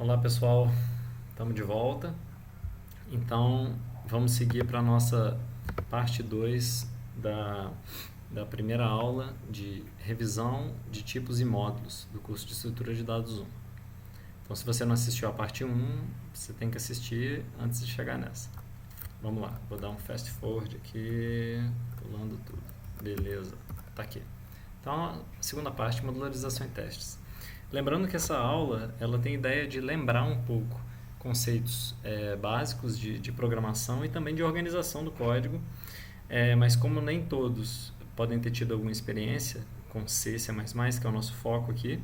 Olá pessoal, estamos de volta. Então vamos seguir para a nossa parte 2 da primeira aula de revisão de tipos e módulos do curso de estrutura de dados 1. Então, se você não assistiu a parte 1, você tem que assistir antes de chegar nessa. Vamos lá, vou dar um fast forward aqui, pulando tudo. Beleza, tá aqui. Então, a segunda parte, modularização e testes. Lembrando que essa aula ela tem a ideia de lembrar um pouco conceitos básicos de programação e também de organização do código, mas como nem todos podem ter tido alguma experiência com C, C++, que é o nosso foco aqui,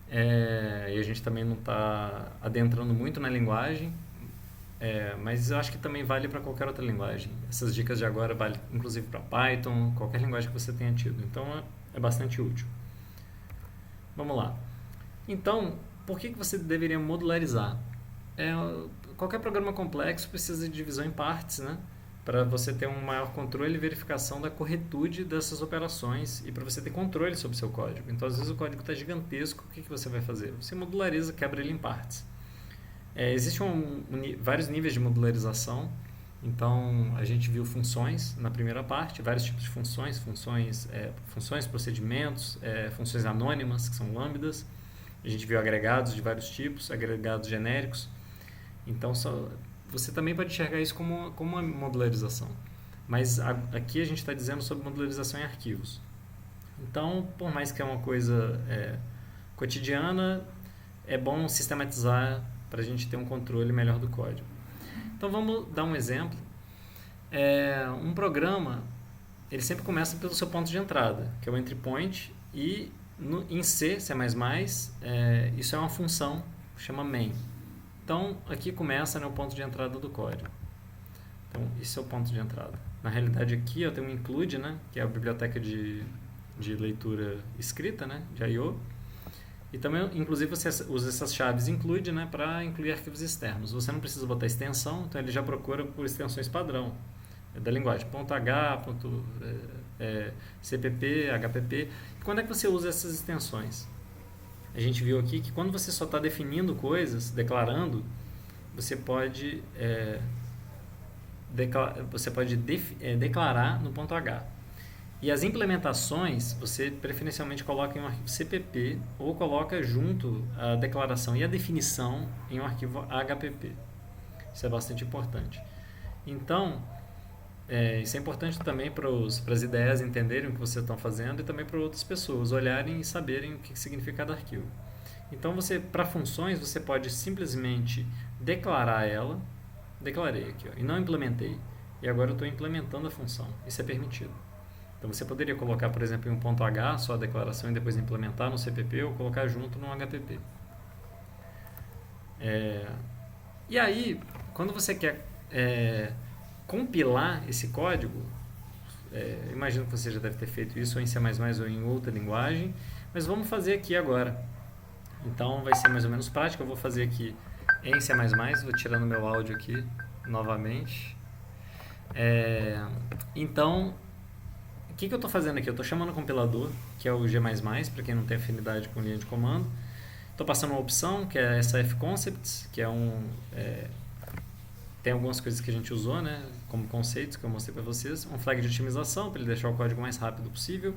e a gente também não está adentrando muito na linguagem, mas eu acho que também vale para qualquer outra linguagem. Essas dicas de agora valem inclusive para Python, qualquer linguagem que você tenha tido. Então é bastante útil. Vamos lá. Então, por que você deveria modularizar? É, Qualquer programa complexo precisa de divisão em partes, né? Para você ter um maior controle e verificação da corretude dessas operações e para você ter controle sobre o seu código. Então, às vezes o código está gigantesco, o que você vai fazer? Você modulariza, quebra ele em partes. Existem vários níveis de modularização. Então, a gente viu funções na primeira parte, vários tipos de funções, funções, procedimentos, funções anônimas, que são lambdas. A gente viu agregados de vários tipos, agregados genéricos. Então, você também pode enxergar isso como uma modularização. Mas aqui a gente está dizendo sobre modularização em arquivos. Então, por mais que é uma coisa cotidiana, é bom sistematizar para a gente ter um controle melhor do código. Então, vamos dar um exemplo. Um programa, ele sempre começa pelo seu ponto de entrada, que é o entry point, e em C, C++, isso é uma função, chama main. Então, aqui começa, né, o ponto de entrada do código. Então, esse é o ponto de entrada. Na realidade, aqui eu tenho um include, né, que é a biblioteca de leitura escrita, né, de I/O. E também, inclusive, você usa essas chaves include, né, para incluir arquivos externos. Você não precisa botar extensão, então ele já procura por extensões padrão da linguagem. .h, .cpp, hpp. E quando é que você usa essas extensões? A gente viu aqui que quando você só está definindo coisas, declarando, você pode, declarar no ponto .h. E as implementações, você preferencialmente coloca em um arquivo CPP ou coloca junto a declaração e a definição em um arquivo HPP. Isso é bastante importante. Então, isso é importante também para as ideias entenderem o que vocês estão fazendo e também para outras pessoas olharem e saberem o que significa cada arquivo. Então, para funções, você pode simplesmente declarar ela, declarei aqui, ó, e não implementei. E agora eu estou implementando a função. Isso é permitido. Então, você poderia colocar, por exemplo, em um ponto .h, só a declaração, e depois implementar no CPP ou colocar junto no HPP. E aí, quando você quer compilar esse código, imagino que você já deve ter feito isso ou em C++ ou em outra linguagem, mas vamos fazer aqui agora. Então vai ser mais ou menos prático, eu vou fazer aqui em C++, vou tirando meu áudio aqui novamente. Então, o que eu estou fazendo aqui? Eu estou chamando o compilador, que é o G++, para quem não tem afinidade com linha de comando. Estou passando uma opção, que é essa fconcepts, que tem algumas coisas que a gente usou, né, como conceitos que eu mostrei para vocês. Um flag de otimização, para ele deixar o código mais rápido possível.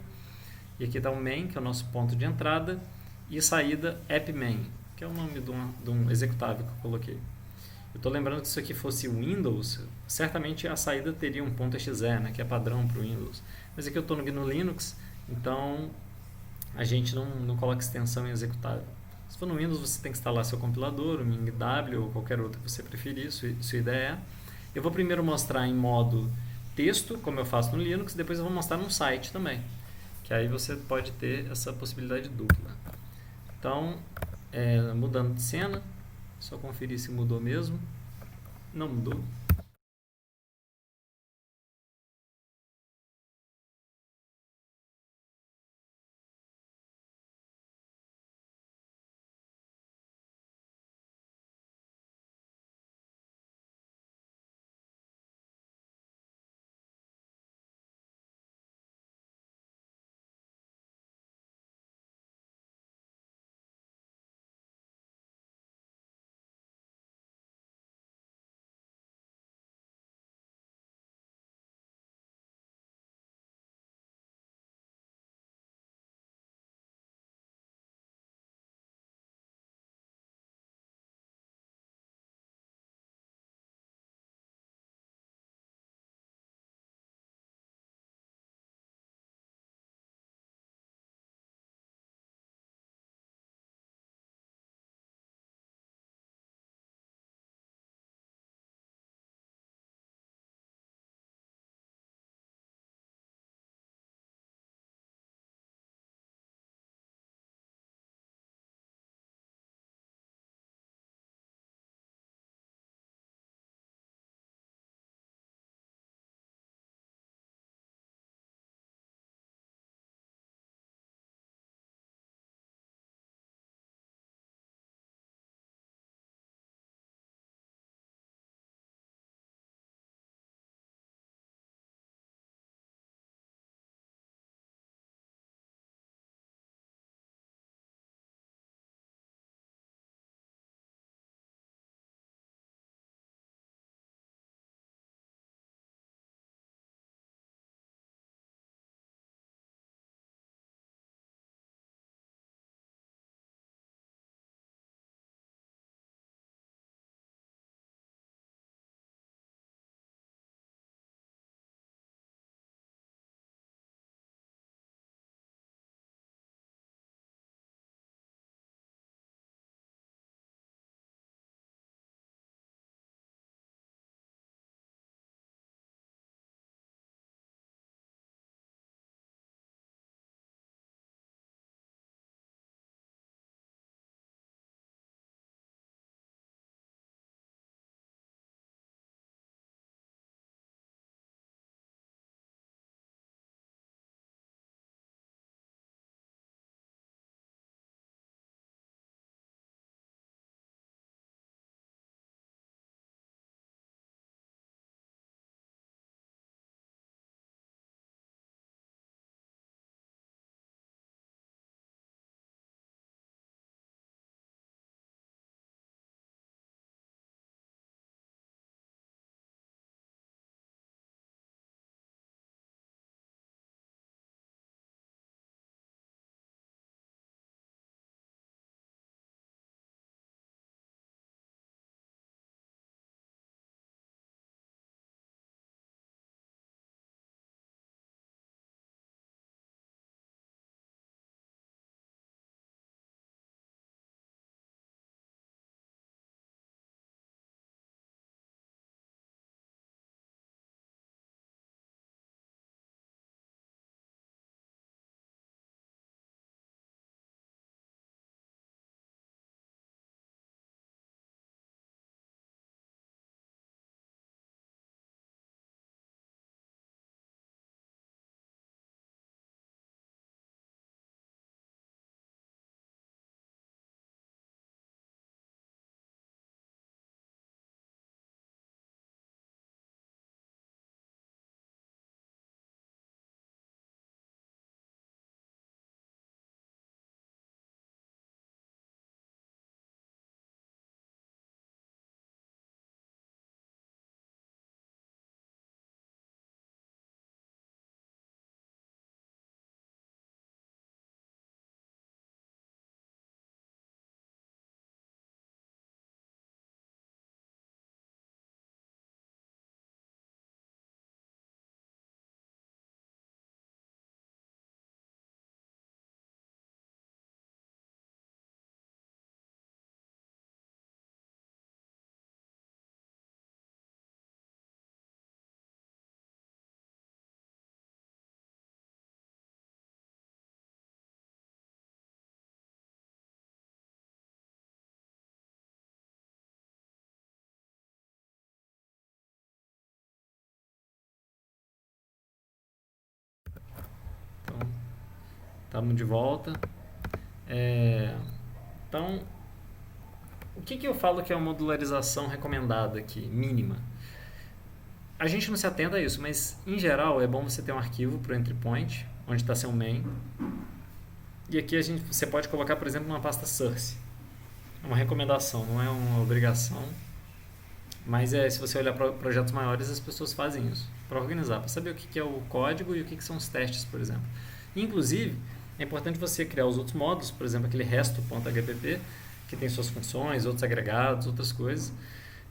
E aqui está o main, que é o nosso ponto de entrada. E saída appmain, que é o nome de um executável que eu coloquei. Eu estou lembrando que se isso aqui fosse Windows, certamente a saída teria um .exe, né, que é padrão para o Windows. Mas aqui eu estou no Linux, então a gente não coloca extensão em executável. Se for no Windows, você tem que instalar seu compilador, o MinW ou qualquer outro que você preferir, sua ideia. Eu vou primeiro mostrar em modo texto, como eu faço no Linux, depois eu vou mostrar no site também, que aí você pode ter essa possibilidade dupla. Então, mudando de cena, só conferir se mudou mesmo. Não mudou. estamos de volta. Então, o que eu falo que é uma modularização recomendada aqui, mínima? A gente não se atenta a isso, mas em geral é bom você ter um arquivo para o entry point, onde está seu main. E aqui você pode colocar, por exemplo, uma pasta source. É uma recomendação, não é uma obrigação. Mas se você olhar para projetos maiores, as pessoas fazem isso para organizar, para saber o que é o código e o que são os testes, por exemplo. Inclusive, é importante você criar os outros módulos, por exemplo, aquele resto.hpp, que tem suas funções, outros agregados, outras coisas,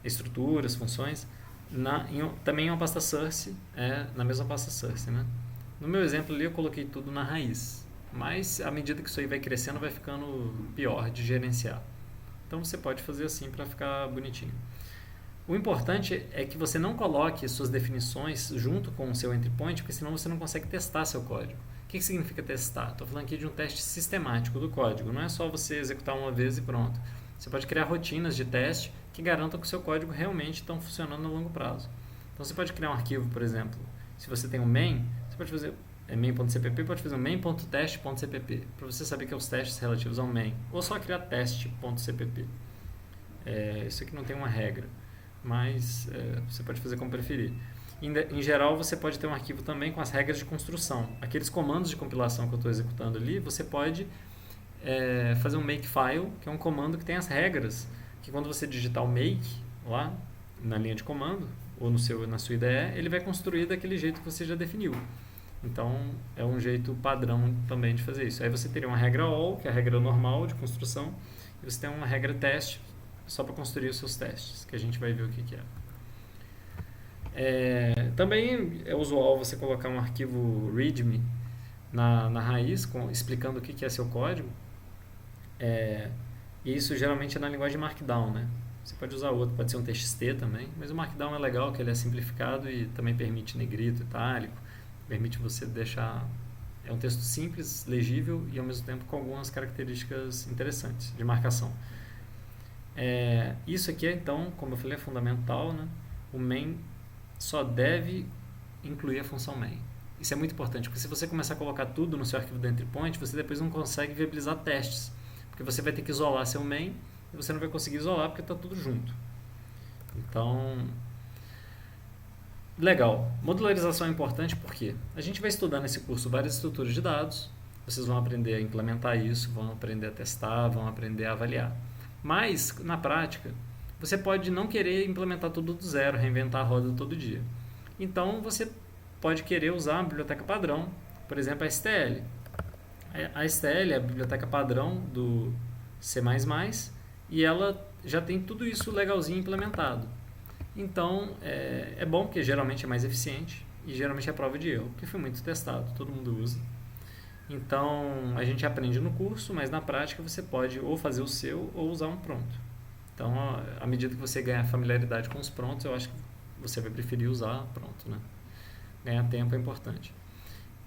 estruturas, funções, também em uma pasta source, na mesma pasta source. Né? No meu exemplo ali, eu coloquei tudo na raiz, mas à medida que isso aí vai crescendo, vai ficando pior de gerenciar. Então você pode fazer assim para ficar bonitinho. O importante é que você não coloque suas definições junto com o seu entry point, porque senão você não consegue testar seu código. O que significa testar? Estou falando aqui de um teste sistemático do código. Não é só você executar uma vez e pronto. Você pode criar rotinas de teste que garantam que o seu código realmente está funcionando a longo prazo. Então você pode criar um arquivo, por exemplo, se você tem um main, você pode fazer main.cpp, pode fazer um main.test.cpp, para você saber que é os testes relativos ao main. Ou só criar teste.cpp. Isso aqui não tem uma regra, mas você pode fazer como preferir. Em geral, você pode ter um arquivo também com as regras de construção. Aqueles comandos de compilação que eu estou executando ali, você pode fazer um makefile, que é um comando que tem as regras, que quando você digitar o make lá na linha de comando, ou na sua IDE, ele vai construir daquele jeito que você já definiu. Então, é um jeito padrão também de fazer isso. Aí você teria uma regra all, que é a regra normal de construção, e você tem uma regra teste, só para construir os seus testes, que a gente vai ver o que é. Também é usual você colocar um arquivo readme na raiz, explicando o que é seu código. E isso geralmente é na linguagem Markdown, né? Você pode usar outro, pode ser um TXT também, mas o Markdown é legal, que ele é simplificado e também permite negrito, itálico, permite você deixar... É um texto simples, legível e ao mesmo tempo com algumas características interessantes de marcação. Isso aqui então, como eu falei, é fundamental, né? O main só deve incluir a função main. Isso é muito importante, porque se você começar a colocar tudo no seu arquivo do entry point, você depois não consegue viabilizar testes, porque você vai ter que isolar seu main e você não vai conseguir isolar porque está tudo junto. Então, legal. Modularização é importante porque a gente vai estudar nesse curso várias estruturas de dados, vocês vão aprender a implementar isso, vão aprender a testar, vão aprender a avaliar. Mas, na prática, você pode não querer implementar tudo do zero, reinventar a roda todo dia. Então, você pode querer usar a biblioteca padrão, por exemplo, a STL. A STL é a biblioteca padrão do C++, e ela já tem tudo isso legalzinho implementado. Então, é bom porque geralmente é mais eficiente e geralmente é prova de erro, porque foi muito testado, todo mundo usa. Então, a gente aprende no curso, mas na prática você pode ou fazer o seu ou usar um pronto. Então, à medida que você ganhar familiaridade com os prontos, eu acho que você vai preferir usar pronto, né? Ganhar tempo é importante.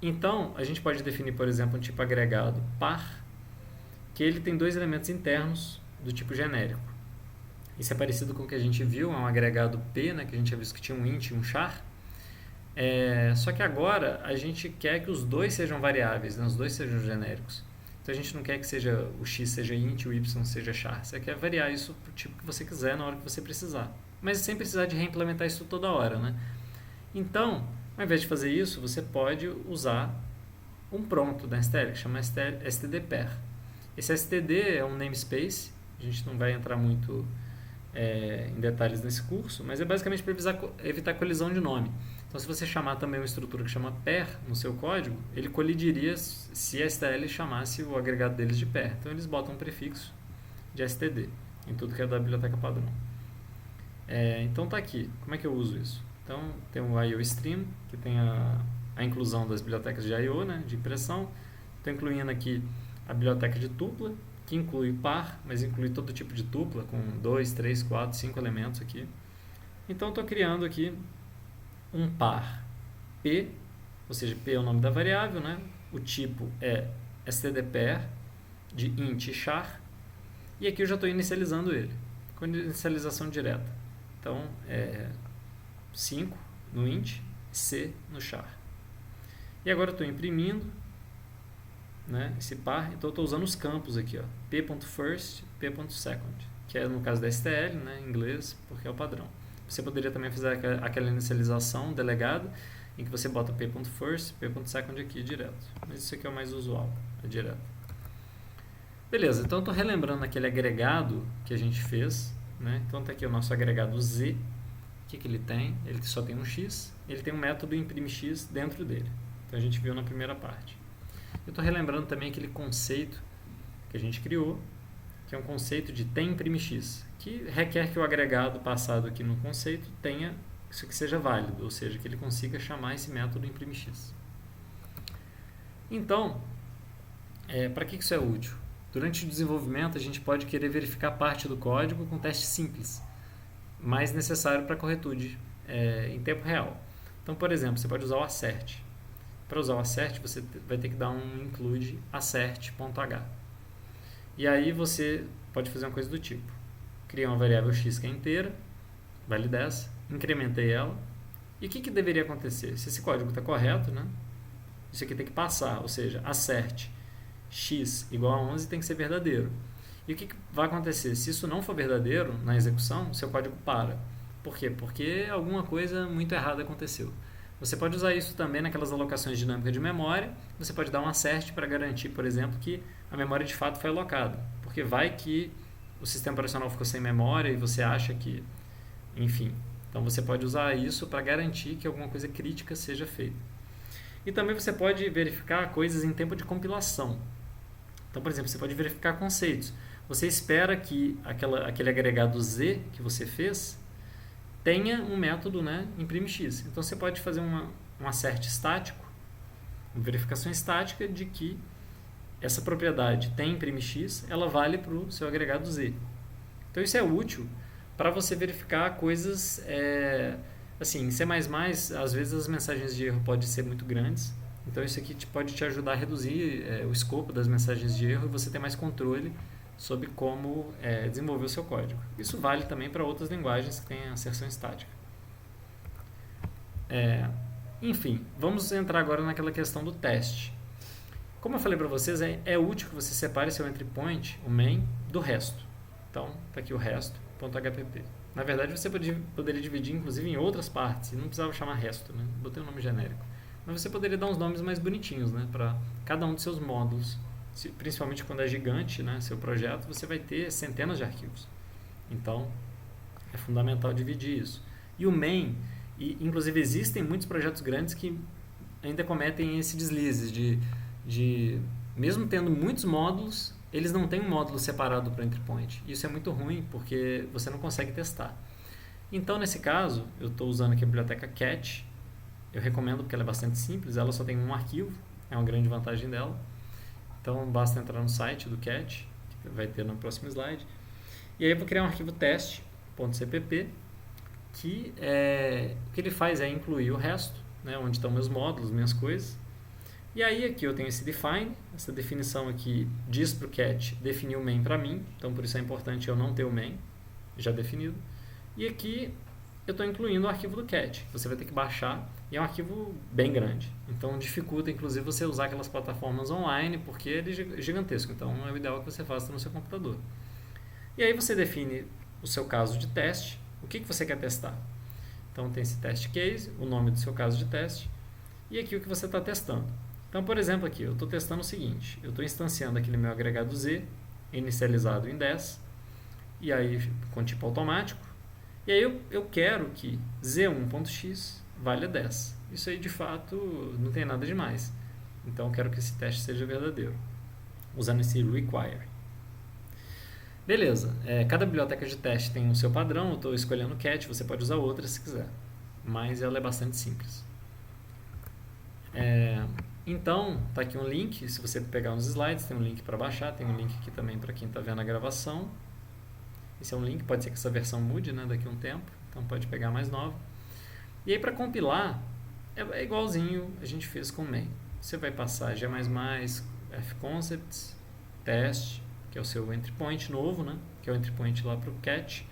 Então, a gente pode definir, por exemplo, um tipo agregado par, que ele tem dois elementos internos do tipo genérico. Isso é parecido com o que a gente viu, é um agregado P, né, que a gente já viu que tinha um int e um char. Só que agora a gente quer que os dois sejam variáveis, né, os dois sejam genéricos. Então a gente não quer que o x seja int e o y seja char. Você quer variar isso para o tipo que você quiser na hora que você precisar. Mas sem precisar de reimplementar isso toda hora, né? Então, ao invés de fazer isso, você pode usar um pronto da STL, que chama std_pair. Esse std é um namespace, a gente não vai entrar muito em detalhes nesse curso, mas é basicamente para evitar colisão de nome. Então, se você chamar também uma estrutura que chama pair no seu código, ele colidiria se a STL chamasse o agregado deles de pair. Então, eles botam um prefixo de std em tudo que é da biblioteca padrão. Então, tá aqui. Como é que eu uso isso? Então, tem o IOStream, que tem a inclusão das bibliotecas de I/O, né, de impressão. Estou incluindo aqui a biblioteca de tupla, que inclui par, mas inclui todo tipo de tupla, com 2, 3, 4, 5 elementos aqui. Então, estou criando aqui um par P, ou seja, P é o nome da variável, né? O tipo é std_pair de int e char, e aqui eu já estou inicializando ele, com inicialização direta. Então, 5 no int, C no char. E agora eu estou imprimindo, né, esse par, então eu estou usando os campos aqui, ó, p.first, p.second, que é no caso da STL, né, em inglês, porque é o padrão. Você poderia também fazer aquela inicialização delegada, em que você bota p.first, p.second aqui direto. Mas isso aqui é o mais usual, é direto. Beleza, então eu estou relembrando aquele agregado que a gente fez, né? Então está aqui o nosso agregado Z. O que ele tem? Ele só tem um x, ele tem um método imprime_x dentro dele. Então a gente viu na primeira parte. Eu estou relembrando também aquele conceito que a gente criou, que é um conceito de tem imprime_x, que requer que o agregado passado aqui no conceito tenha isso que seja válido, ou seja, que ele consiga chamar esse método imprime_x. Então, para que isso é útil? Durante o desenvolvimento, a gente pode querer verificar parte do código com teste simples, mas necessário para corretude em tempo real. Então, por exemplo, você pode usar o assert. Para usar o assert, você vai ter que dar um include assert.h. E aí você pode fazer uma coisa do tipo: criar uma variável x que é inteira, vale 10, incrementei ela. E o que deveria acontecer? Se esse código está correto, né? Isso aqui tem que passar, ou seja, assert x igual a 11 tem que ser verdadeiro. E o que vai acontecer? Se isso não for verdadeiro na execução, seu código para. Por quê? Porque alguma coisa muito errada aconteceu. Você pode usar isso também naquelas alocações dinâmicas de memória. Você pode dar um assert para garantir, por exemplo, que a memória de fato foi alocada. Porque vai que o sistema operacional ficou sem memória e você acha que... Enfim. Então você pode usar isso para garantir que alguma coisa crítica seja feita. E também você pode verificar coisas em tempo de compilação. Então, por exemplo, você pode verificar conceitos. Você espera que aquele agregado Z que você fez tenha um método, né, imprime_x. Então você pode fazer um assert estático, uma verificação estática de que essa propriedade tem imprime_x, ela vale para o seu agregado Z. Então isso é útil para você verificar coisas, assim, em C++, às vezes as mensagens de erro podem ser muito grandes, então isso aqui pode te ajudar a reduzir o escopo das mensagens de erro e você ter mais controle sobre como desenvolver o seu código. Isso vale também para outras linguagens que têm asserção estática. Enfim, vamos entrar agora naquela questão do teste. Como eu falei para vocês, é útil que você separe seu entry point, o main, do resto. Então, está aqui o resto.hpp. Na verdade, você poderia dividir, inclusive, em outras partes, e não precisava chamar resto, né? Botei um nome genérico. Mas você poderia dar uns nomes mais bonitinhos, né? Para cada um dos seus módulos. Principalmente quando é gigante, né, seu projeto, você vai ter centenas de arquivos. Então, é fundamental dividir isso. E o main, inclusive existem muitos projetos grandes que ainda cometem esse deslize de mesmo tendo muitos módulos, eles não têm um módulo separado para entry point. Isso é muito ruim porque você não consegue testar. Então, nesse caso, eu estou usando aqui a biblioteca cat. Eu recomendo porque ela é bastante simples, ela só tem um arquivo, é uma grande vantagem dela. Então, basta entrar no site do cat, que vai ter no próximo slide. E aí eu vou criar um arquivo teste.cpp, que o que ele faz é incluir o resto, né, onde estão meus módulos, minhas coisas. E aí aqui eu tenho esse define, essa definição aqui diz para o cat definir o main para mim, então por isso é importante eu não ter o main já definido. E aqui eu estou incluindo o arquivo do cat, você vai ter que baixar, e é um arquivo bem grande, então dificulta inclusive você usar aquelas plataformas online, porque ele é gigantesco, então é o ideal que você faça no seu computador. E aí você define o seu caso de teste, o que você quer testar. Então tem esse test case, o nome do seu caso de teste, e aqui o que você está testando. Então, por exemplo, aqui eu estou testando o seguinte, eu estou instanciando aquele meu agregado Z, inicializado em 10, e aí com tipo automático, e aí eu quero que z1.x valha 10. Isso aí de fato não tem nada demais. Então eu quero que esse teste seja verdadeiro, usando esse require. Beleza, cada biblioteca de teste tem o seu padrão, eu estou escolhendo cat, você pode usar outra se quiser, mas ela é bastante simples. Então, tá aqui um link, se você pegar uns slides, tem um link para baixar, tem um link aqui também para quem está vendo a gravação. Esse é um link, pode ser que essa versão mude, né, daqui a um tempo, então pode pegar mais nova. E aí para compilar, é igualzinho a gente fez com o main. Você vai passar G++, fconcepts, test, que é o seu entry point novo, né, que é o entry point lá para o cat,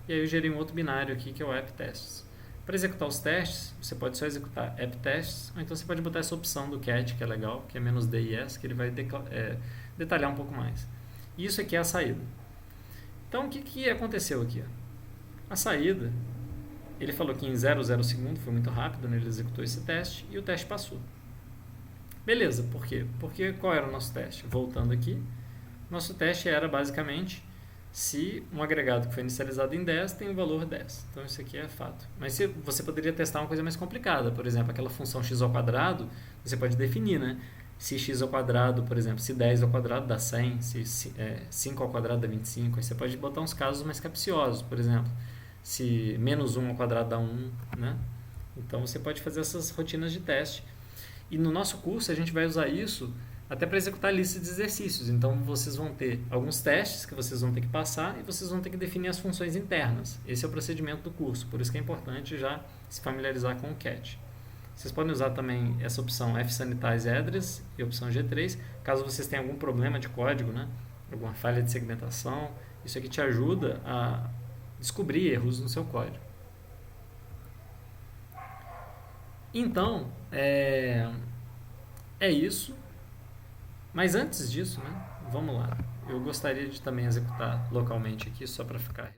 e aí eu gerei um outro binário aqui que é o apptests. Para executar os testes, você pode só executar app tests, ou então você pode botar essa opção do cat, que é legal, que é -dis, que ele vai detalhar um pouco mais. E isso aqui é a saída. Então, o que aconteceu aqui? A saída, ele falou que em 0,0 segundo, foi muito rápido, né? Ele executou esse teste e o teste passou. Beleza, por quê? Porque qual era o nosso teste? Voltando aqui, nosso teste era basicamente se um agregado que foi inicializado em 10 tem o valor 10. Então isso aqui é fato. Mas você poderia testar uma coisa mais complicada. Por exemplo, aquela função x ao quadrado, você pode definir, né? Se x ao quadrado, por exemplo, se 10 ao quadrado dá 100, se 5 ao quadrado dá 25. Aí você pode botar uns casos mais capciosos, por exemplo, se -1 ao quadrado dá 1, né? Então você pode fazer essas rotinas de teste. E no nosso curso a gente vai usar isso até para executar a lista de exercícios. Então vocês vão ter alguns testes que vocês vão ter que passar e vocês vão ter que definir as funções internas. Esse é o procedimento do curso, por isso que é importante já se familiarizar com o CAT. Vocês podem usar também essa opção fsanitize address e a opção G3, caso vocês tenham algum problema de código, né? Alguma falha de segmentação. Isso aqui te ajuda a descobrir erros no seu código. Então, é isso. Mas antes disso, né, vamos lá. Eu gostaria de também executar localmente aqui, só para ficar.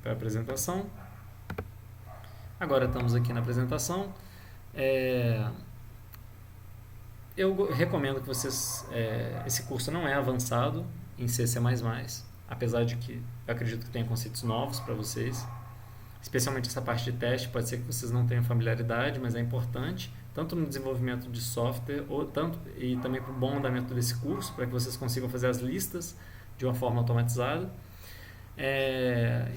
Para a apresentação. Agora estamos aqui na apresentação. Eu recomendo que vocês... esse curso não é avançado em C++, apesar de que eu acredito que tenha conceitos novos para vocês. Especialmente essa parte de teste, pode ser que vocês não tenham familiaridade, mas é importante, tanto no desenvolvimento de software, e também para o bom andamento desse curso, para que vocês consigam fazer as listas de uma forma automatizada.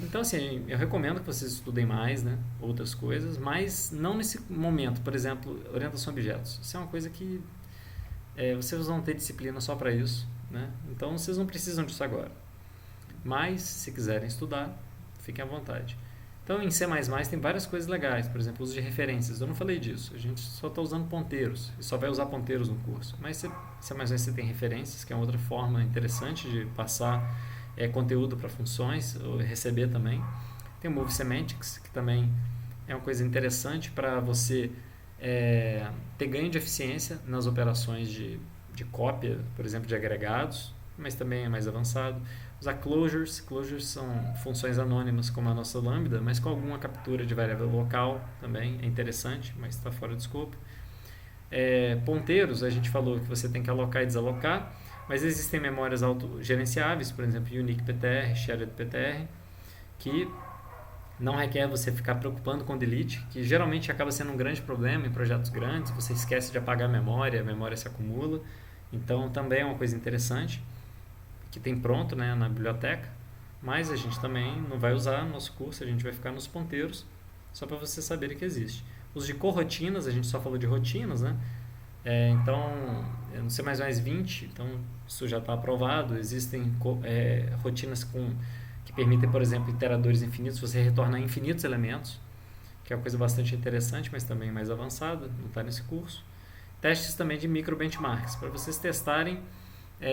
Então, assim, eu recomendo que vocês estudem mais, né, outras coisas, mas não nesse momento. Por exemplo, orientação a objetos. Isso é uma coisa que vocês vão ter disciplina só para isso, né? Então, vocês não precisam disso agora. Mas, se quiserem estudar, fiquem à vontade. Então, em C++ tem várias coisas legais. Por exemplo, uso de referências. Eu não falei disso. A gente só está usando ponteiros. E só vai usar ponteiros no curso. Mas C++ você tem referências, que é outra forma interessante de passar conteúdo para funções, ou receber também. Tem o Move Semantics, que também é uma coisa interessante para você ter ganho de eficiência nas operações de cópia, por exemplo, de agregados, mas também é mais avançado. Usar closures. Closures são funções anônimas como a nossa lambda, mas com alguma captura de variável local também é interessante, mas está fora do escopo. Ponteiros, a gente falou que você tem que alocar e desalocar, mas existem memórias autogerenciáveis, por exemplo, Unique PTR, Shared PTR, que Não requer você ficar preocupando com delete, que geralmente acaba sendo um grande problema em projetos grandes. Você esquece de apagar a memória se acumula. Então também é uma coisa interessante, que tem pronto, né, na biblioteca, mas a gente também não vai usar no nosso curso, a gente vai ficar nos ponteiros, só para vocês saberem que existe. Os de corrotinas, a gente só falou de rotinas, né? Então, no C++ 20, então isso já está aprovado. Existem rotinas que permitem, por exemplo, iteradores infinitos, você retornar infinitos elementos, que é uma coisa bastante interessante, mas também mais avançada, não está nesse curso. Testes também de micro benchmarks, para vocês testarem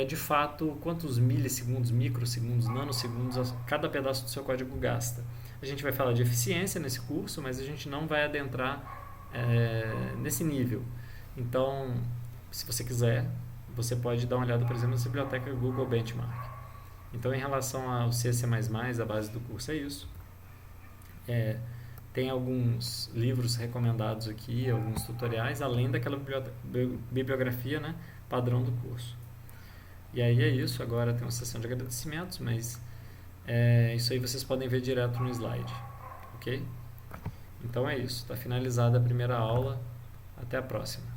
de fato quantos milissegundos, microsegundos, nanosegundos cada pedaço do seu código gasta. A gente vai falar de eficiência nesse curso, mas a gente não vai adentrar nesse nível. Então, se você quiser, você pode dar uma olhada, por exemplo, na biblioteca Google Benchmark. Então, em relação ao C++, a base do curso é isso. Tem alguns livros recomendados aqui, alguns tutoriais, além daquela bibliografia, né, padrão do curso. E aí é isso, agora tem uma sessão de agradecimentos, mas isso aí vocês podem ver direto no slide, ok? Então é isso, está finalizada a primeira aula, até a próxima.